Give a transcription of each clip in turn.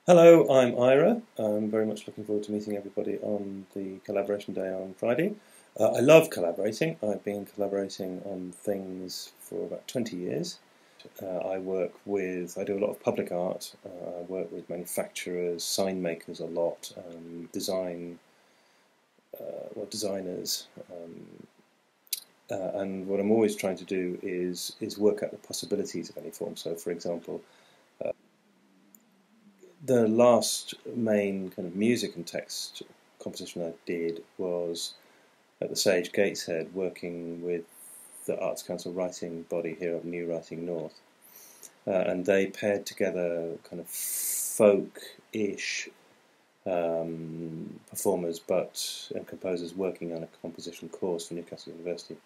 Hello, I'm Ira. I'm very much looking forward to meeting everybody on the collaboration day on Friday. I love collaborating. I've been collaborating on things for about 20 years. I do a lot of public art. I work with manufacturers, sign makers a lot, designers. And what I'm always trying to do is work out the possibilities of any form. So, for example, the last main kind of music and text composition I did was at the Sage Gateshead, working with the Arts Council writing body here at New Writing North. And they paired together kind of folk-ish performers and composers working on a composition course for Newcastle University,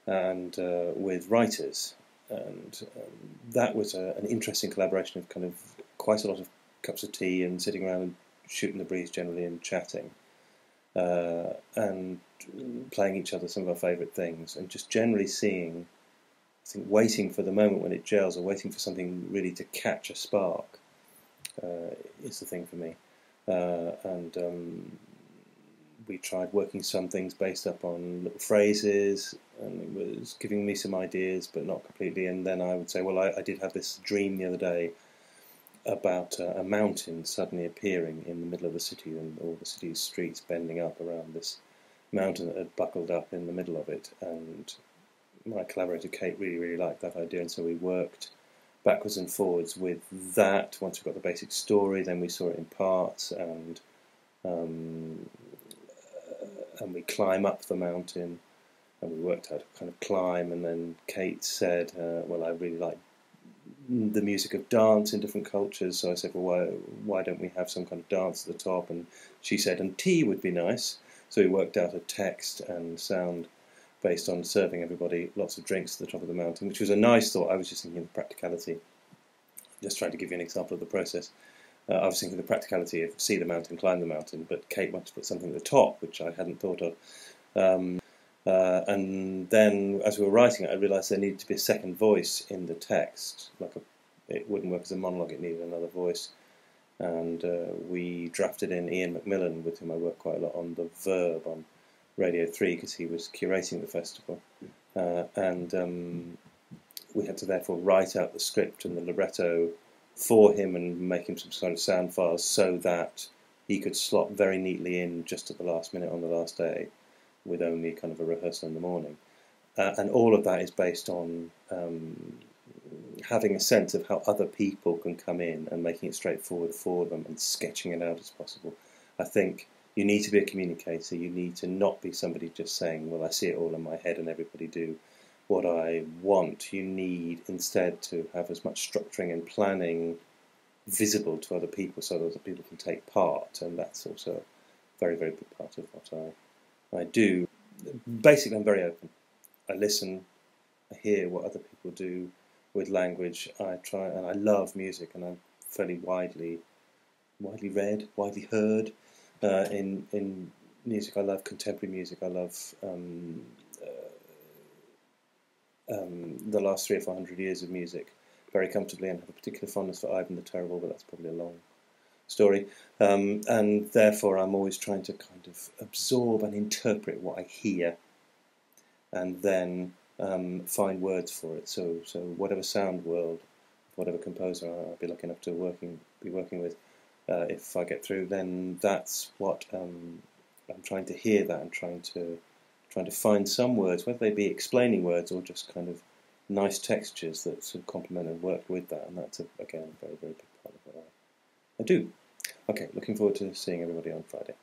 and with writers. And that was an interesting collaboration of kind of quite a lot of cups of tea and sitting around and shooting the breeze generally and chatting, and playing each other some of our favourite things, and just generally seeing, I think, waiting for the moment when it gels, or waiting for something really to catch a spark, is the thing for me. And we tried working some things based up on little phrases, and it was giving me some ideas, but not completely. And then I would say, well, I did have this dream the other day about a mountain suddenly appearing in the middle of the city, and all the city's streets bending up around this mountain that had buckled up in the middle of it. And my collaborator Kate really liked that idea, and so we worked backwards and forwards with that. Once we got the basic story, then we saw it in parts, and we climb up the mountain, and we worked out a kind of climb. And then Kate said, well, I really like the music of dance in different cultures, so I said, well, why don't we have some kind of dance at the top? And she said, and tea would be nice. So we worked out a text and sound based on serving everybody lots of drinks at the top of the mountain, which was a nice thought. I was just thinking of the practicality, just trying to give you an example of the process. I was thinking of the practicality of see the mountain, climb the mountain, but Kate wanted to put something at the top, which I hadn't thought of. And then, as we were writing it, I realised there needed to be a second voice in the text. It wouldn't work as a monologue; it needed another voice. And we drafted in Ian McMillan, with whom I work quite a lot on The Verb on Radio 3, because he was curating the festival. And we had to therefore write out the script and the libretto for him and make him some sort of sound files so that he could slot very neatly in just at the last minute on the last day, with only kind of a rehearsal in the morning. And all of that is based on having a sense of how other people can come in and making it straightforward for them and sketching it out as possible. I think you need to be a communicator. You need to not be somebody just saying, well, I see it all in my head and everybody do what I want. You need instead to have as much structuring and planning visible to other people so that other people can take part. And that's also a very big part of what I do. Basically, I'm very open. I listen, I hear what other people do with language. I try, and I love music, and I'm fairly widely read, widely heard in music. I love contemporary music. I love the last 300 or 400 years of music very comfortably, and have a particular fondness for Ivan the Terrible, but that's probably a long story. And therefore I'm always trying to kind of absorb and interpret what I hear, and then find words for it. So whatever sound world, whatever composer I'll be lucky enough to be working with, if I get through, then that's what I'm trying to hear that, and trying to find some words, whether they be explaining words or just kind of nice textures that sort of complement and work with that. And that's again a very big part of what I do. Okay, looking forward to seeing everybody on Friday.